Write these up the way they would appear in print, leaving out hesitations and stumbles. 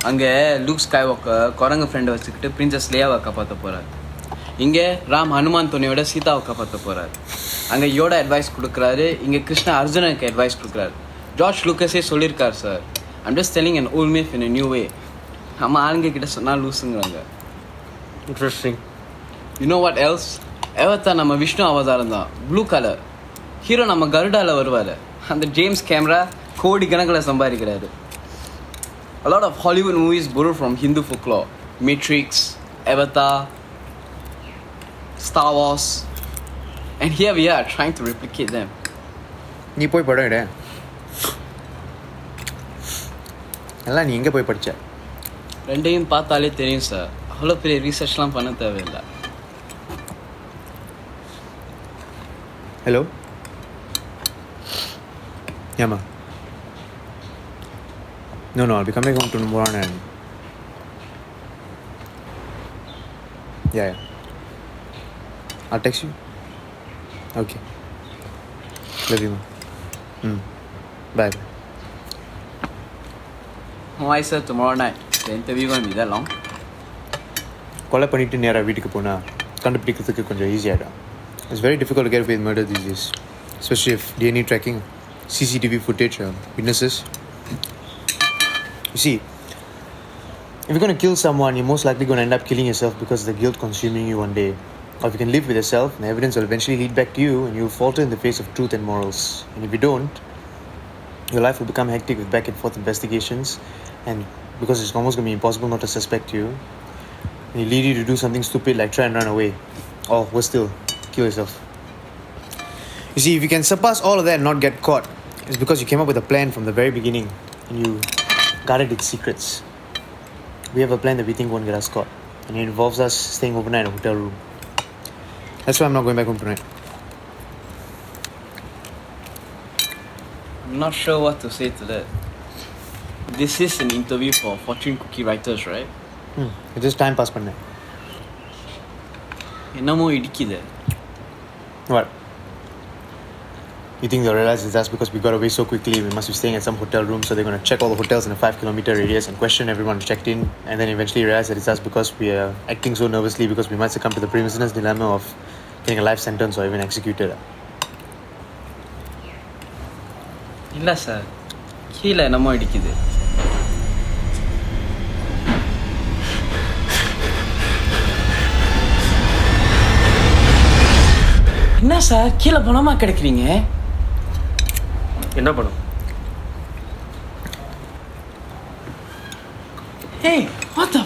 அங்கே look Skywalker குரங்கு ஃப்ரெண்டை வச்சுக்கிட்டு பிரின்சஸ் லேயாவை காப்பாற்ற போகிறார். இங்கே ராம் ஹனுமான் துணையோட சீதாவை காப்பாற்ற போகிறார். அங்கே யோட அட்வைஸ் கொடுக்குறாரு, இங்கே கிருஷ்ணா அர்ஜுனனுக்கு அட்வைஸ் கொடுக்குறாரு. ஜார்ஜ் லூக்கஸே சொல்லியிருக்கார் sir, I'm just telling an old myth in a new way. நம்ம ஆளுங்க கிட்ட சொன்னால் லூஸுங்கிறாங்க. Interesting. You know what else? எவர்தான் நம்ம விஷ்ணு அவதாரம் தான், ப்ளூ கலர். ஹீரோ நம்ம கருடாவில் வருவார். அந்த ஜேம்ஸ் கேமரா கோடி கணக்கில் சம்பாதிக்கிறாரு. A lot of Hollywood movies borrow from Hindu folklore. Matrix, Avatar, Star Wars. And here we are trying to replicate them. நீ போய் படம் எடு. எல்லாம் நீ எங்கே போய் படித்த? ரெண்டையும் பார்த்தாலே தெரியும் சார், அவ்வளோ பெரிய ரீசர்ச்லாம் பண்ண தேவையில்லை. ஹலோ, ஏம்மா? No, I'll be coming home tomorrow and... Yeah. I'll text you. Okay. Love you, ma. Bye. Why, sir, tomorrow night? The interview going to be that long? கொலை பண்ணிட்டு நேராக வீட்டுக்கு போனால் கண்டுபிடிக்கிறதுக்கு கொஞ்சம் ஈஸியாகிடும். It's very difficult to get away with murder these days, especially if DNA tracking, CCTV footage, witnesses. You see, if you're going to kill someone, you're most likely going to end up killing yourself because of the guilt consuming you one day. Or if you can live with yourself, the evidence will eventually lead back to you and you'll falter in the face of truth and morals. And if you don't, your life will become hectic with back and forth investigations, and because it's almost going to be impossible not to suspect you, and it lead you to do something stupid like try and run away, or worse still, kill yourself. You see, if you can surpass all of that and not get caught, it's because you came up with a plan from the very beginning and you guarded its secrets. We have a plan that we think won't get us caught, and it involves us staying overnight in a hotel room. That's why I'm not going back home tonight. I'm not sure what to say to that. This is an interview for fortune cookie writers, right? It's just time pass பண்ணேன். என்னமோ இடிக்குது. What? You think they'll realize it's us because we got away so quickly? We must be staying at some hotel room, so they're going to check all the hotels in a 5-kilometer radius and question everyone who checked in, and then eventually realize that it's us because we are acting so nervously because we might succumb to the prisoner's dilemma of getting a life sentence or even executed. இல்லை sir, கீழே என்னமோ இடிக்குது. என்ன sir கீழே பணமா கிடைக்கிறீங்க? என்ன பணம்? Hey, what the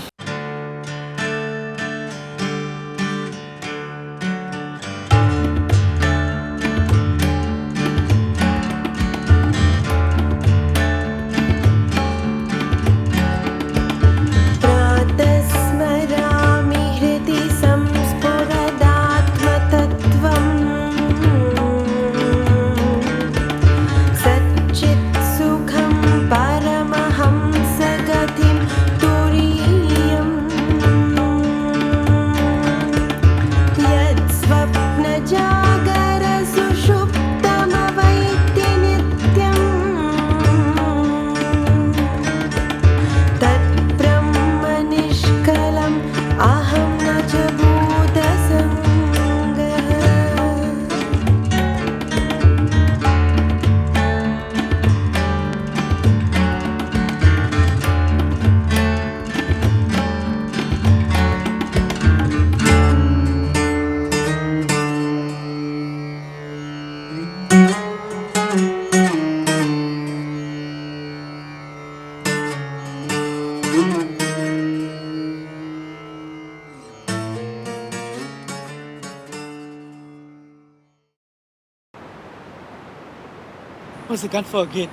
What's the gun for again?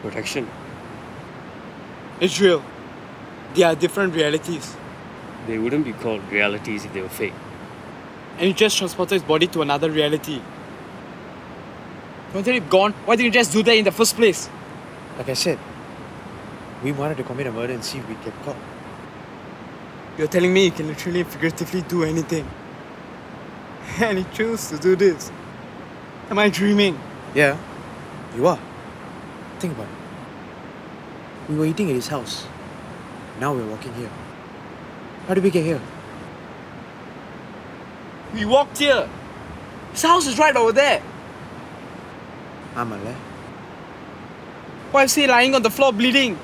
Protection. It's real. They are different realities. They wouldn't be called realities if they were fake. And you just transported his body to another reality. Wasn't it gone? Why didn't you just do that in the first place? Like I said, we wanted to commit a murder and see if we get caught. You're telling me you can literally and figuratively do anything. And you choose to do this. Am I dreaming? Yeah, you are. Think about it. We were eating at his house. Now we're walking here. How did we get here? We walked here. His house is right over there. Amala. Why is he lying on the floor bleeding?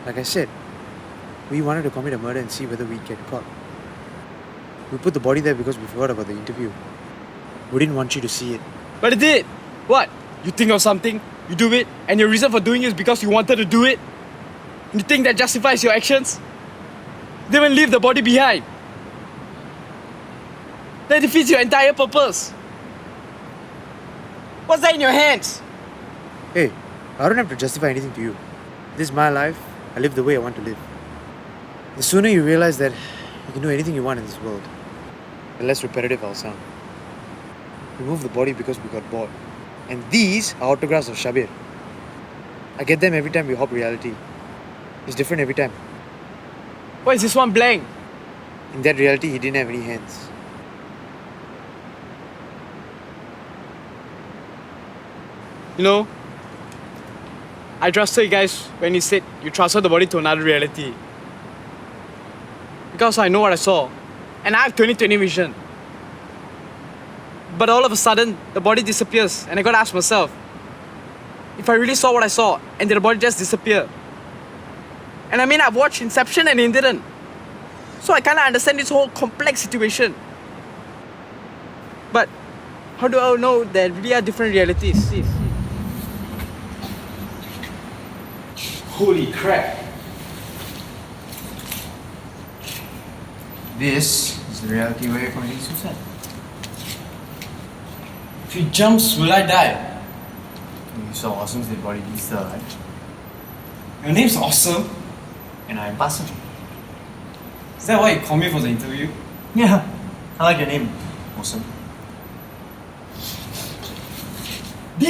Like I said, we wanted to commit a murder and see whether we'd get caught. We put the body there because we forgot about the interview. We didn't want you to see it. But it did. What? You think of something, you do it, and your reason for doing it is because you wanted to do it? You think that justifies your actions? They will leave the body behind. That defeats your entire purpose. What's that in your hands? Hey, I don't have to justify anything to you. This is my life. I live the way I want to live. The sooner you realize that you can do anything you want in this world, the less repetitive I'll sound. We moved the body because we got bored. And these are autographs of Shabir. I get them every time we hop reality. It's different every time. Why is this one blank? In that reality, he didn't have any hands. You know, I trusted you guys when you said you transferred the body to another reality. Because I know what I saw. And I have 20/20 vision. But all of a sudden, the body disappears. And I gotta ask myself, if I really saw what I saw, and did the body just disappear? And I mean, I've watched Inception and it didn't. So I kinda understand this whole complex situation. But how do I know there really are different realities? Holy crap. This is the reality where you're committing suicide. If he jumps, will I die? You saw Awesome's dead body, he's still alive. Your name's Awesome. And I'm Basim. Is that why you called me for the interview? Yeah, I like your name. Awesome. D!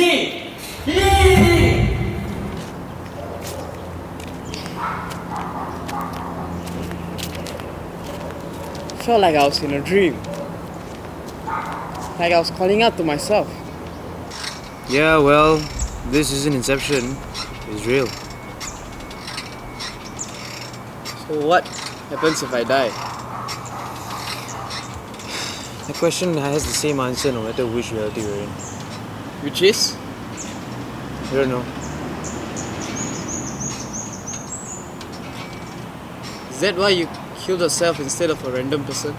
Felt like I was in a dream. Like I was calling out to myself. Yeah, well, this isn't Inception. It's real. So what happens if I die? The question has the same answer no matter which reality we're in. Which is? I don't know. Is that why you killed yourself instead of a random person?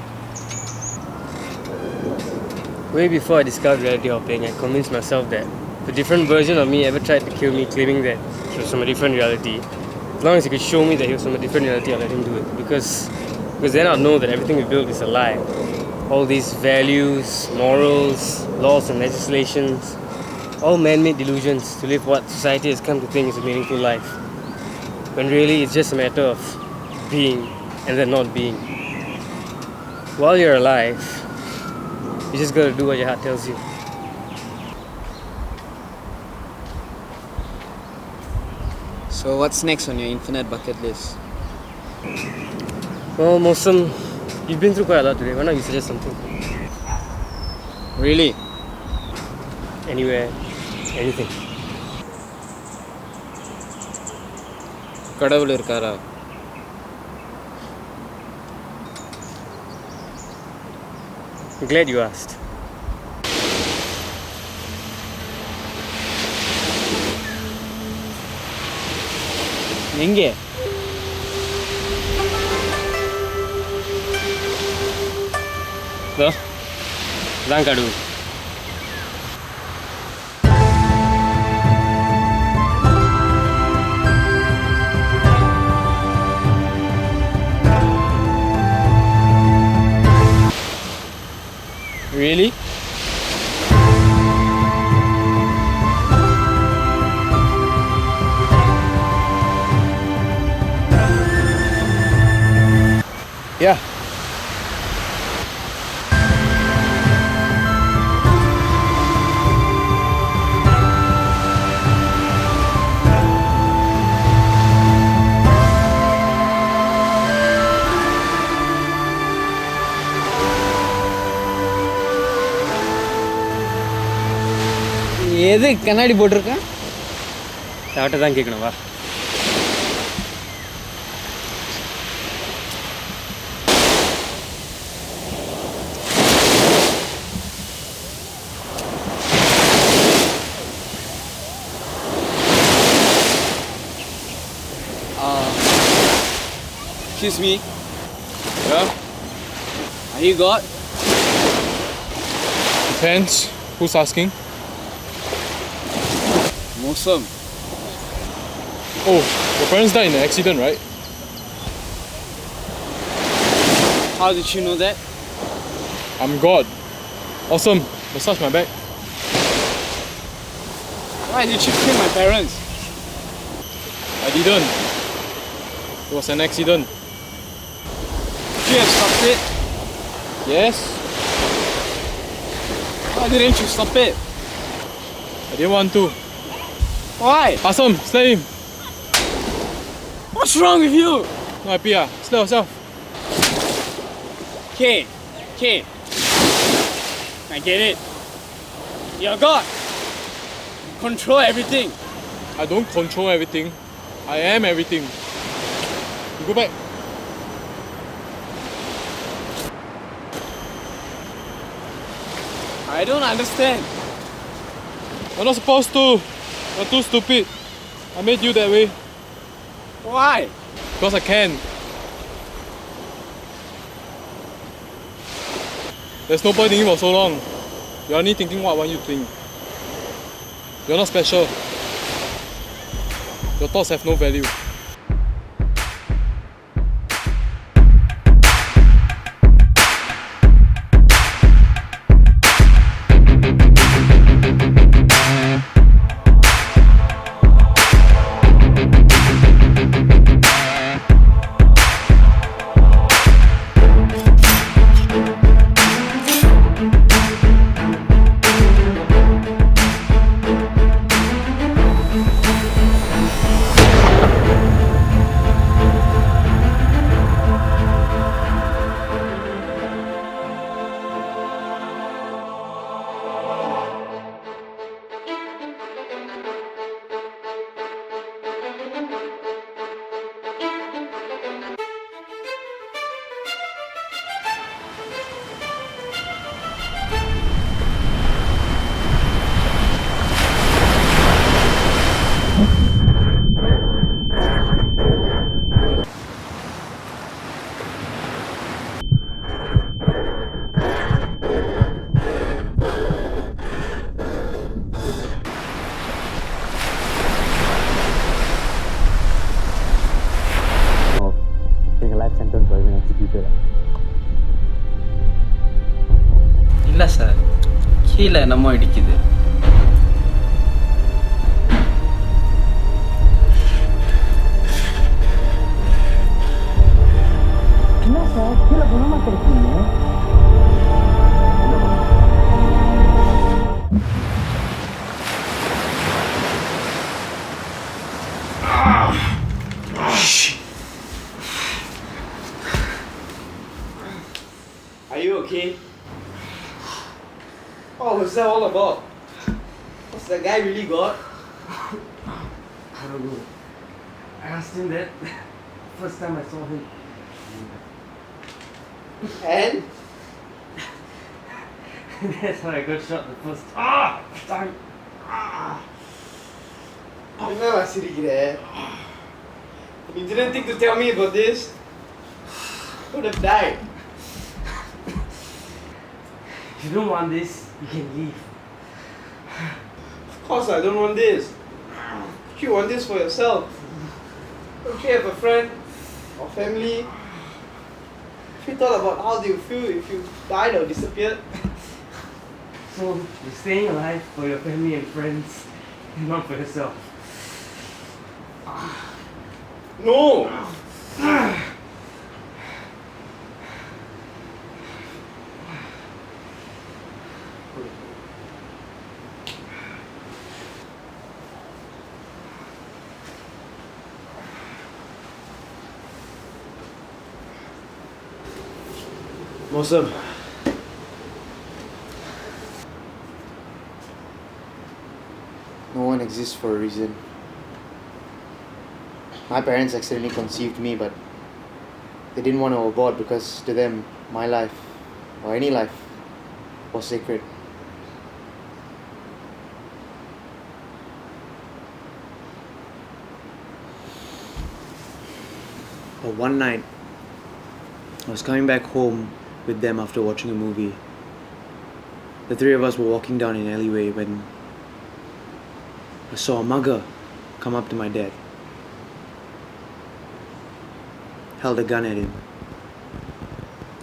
Way before I discovered reality hopping, I convinced myself that the different version of me ever tried to kill me, claiming that he was from a different reality. As long as he could show me that he was from a different reality, I'll let him do it. Because then I'll know that everything we built is a lie. All these values, morals, laws and legislations, all man-made delusions to live what society has come to think is a meaningful life. When really it's just a matter of being and then not being. While you're alive, you just gotta do what your heart tells you. So what's next on your infinite bucket list? Well, Mosam, you've been through quite a lot today. Why not you suggest something? Really? Anywhere, anything. கடவுள் இருக்காரா? I'm glad you asked. எங்கே? Thank you. Really? Yeah. எது கண்ணாடி போட்டிருக்கேன்? அவட்ட தான் கேட்கணும் வா. Excuse me, Yeah? are you God? Depends. Who's asking? Awesome. Oh, your parents died in an accident, right? How did you know that? I'm God. Awesome. Massage my back. Why did you kill my parents? I didn't. It was an accident. Could you have stopped it? Yes? Why didn't you stop it? I didn't want to. Why? Awesome. Slay him. What's wrong with you? No happy ah. Slay yourself. Okay, I get it. You're God. You control everything. I don't control everything. I am everything. You go back. I don't understand. You're not supposed to. You're too stupid. I made you that way. Why? Because I can. There's no point thinking for so long. You're only thinking what I want you to think. You're not special. Your thoughts have no value. Of being a life sentence or even executed. இல்லை sir, கீழே என்னமோ இடிக்குது. Are you okay? What was that all about? Was that guy really God? I don't know. I asked him that first time I saw him. And? That's when I got shot the first time. என்னடா சிரிக்கிற? You didn't think to tell me about this? I would have died. If you don't want this, you can leave. Of course I don't want this. You want this for yourself. Don't you have a friend or family? Have you thought about how they would feel if you died or disappeared? So you're staying alive for your family and friends, and not for yourself. No! Awesome. No one exists for a reason. My parents accidentally conceived me, but they didn't want to abort because to them, my life, or any life, was sacred. But one night, I was coming back home with them after watching a movie. The three of us were walking down an alleyway when I saw a mugger come up to my dad. Held a gun at him.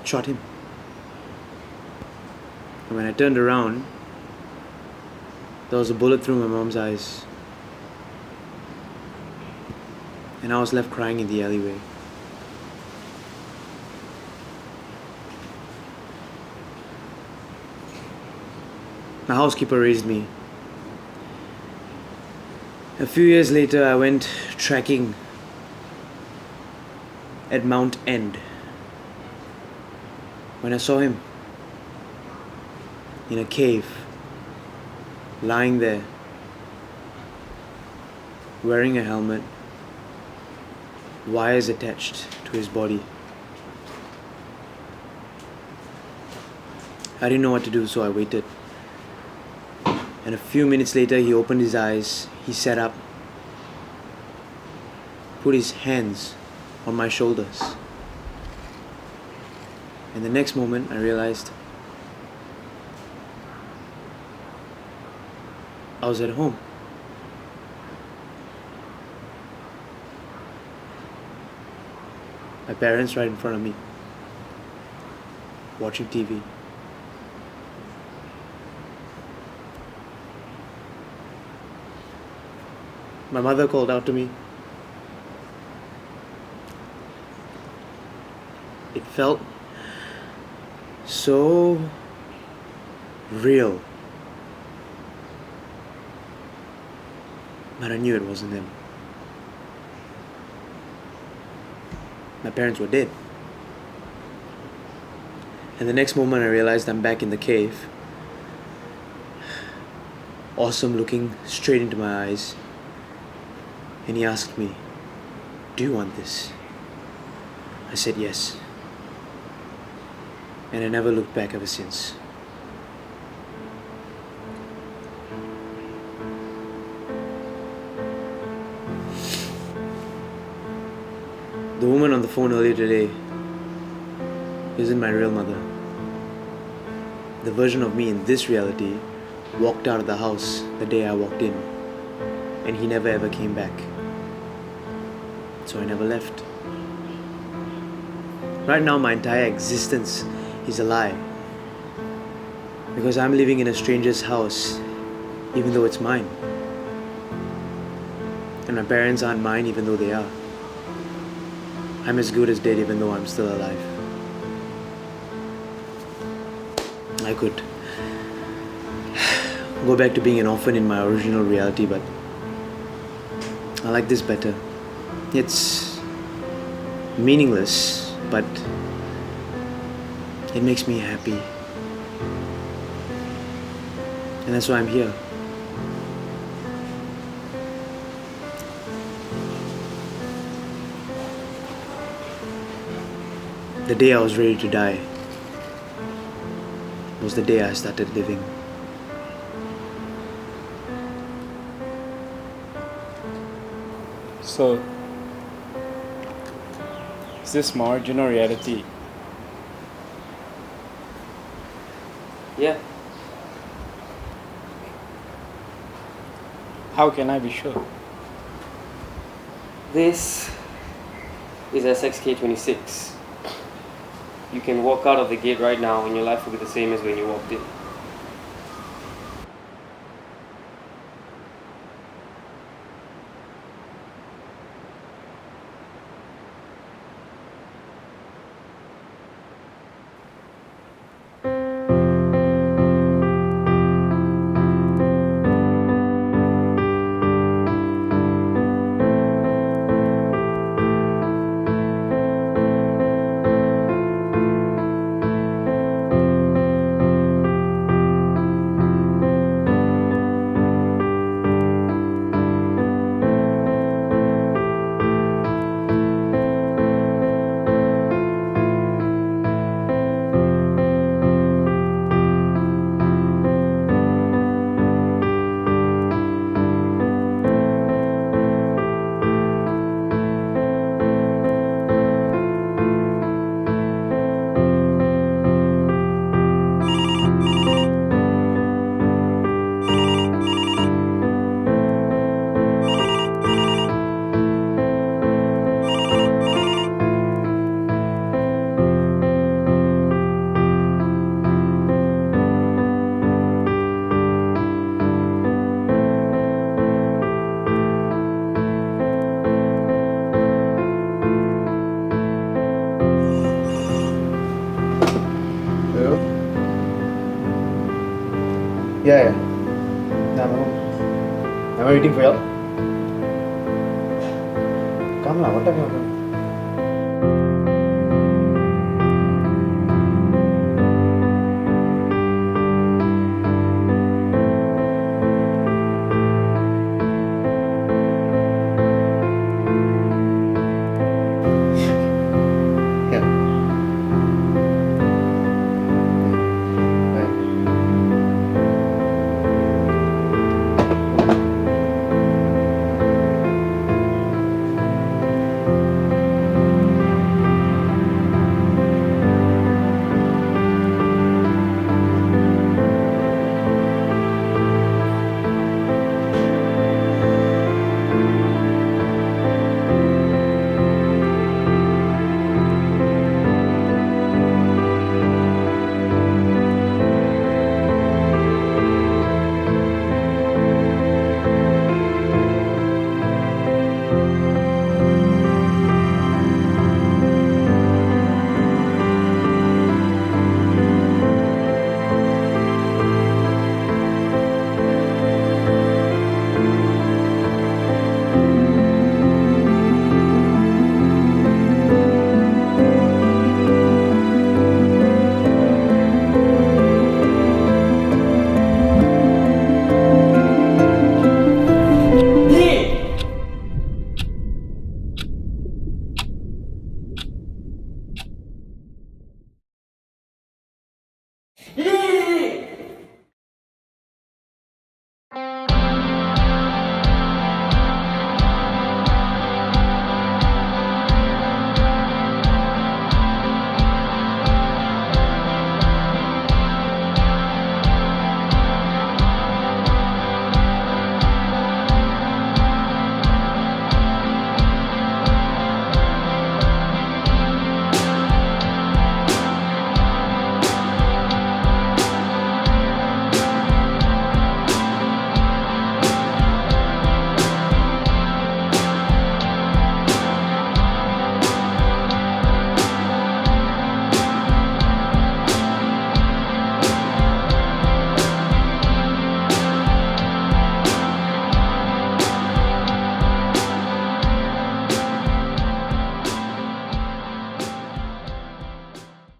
Shot him. And when I turned around, there was a bullet through my mom's eyes. And I was left crying in the alleyway. My housekeeper raised me. A few years later, I went trekking at Mount End. When I saw him in a cave, lying there, wearing a helmet, wires attached to his body. I didn't know what to do, so I waited. And a few minutes later, he opened his eyes, he sat up, put his hands on my shoulders. And the next moment, I realized I was at home. My parents right in front of me, watching TV. My mother called out to me. It felt so real. But I knew it wasn't them. My parents were dead. And the next moment I realized I'm back in the cave. Awesome looking straight into my eyes. And he asked me, "Do you want this?" I said yes. And I never looked back ever since. The woman on the phone earlier today isn't my real mother. The version of me in this reality walked out of the house the day I walked in, and he never ever came back. So I never left. Right now, my entire existence is a lie. Because I'm living in a stranger's house, even though it's mine. And my parents aren't mine, even though they are. I'm as good as dead, even though I'm still alive. I could go back to being an orphan in my original reality, but I like this better. It's meaningless, but it makes me happy. And that's why I'm here. The day I was ready to die was the day I started living. So, is this marginal reality? Yeah. How can I be sure? This is SXK26. You can walk out of the gate right now and your life will be the same as when you walked in. Yeah, yeah. No, I'm home. Am I waiting for y'all? Come now, what time you coming? Yeah. Bye.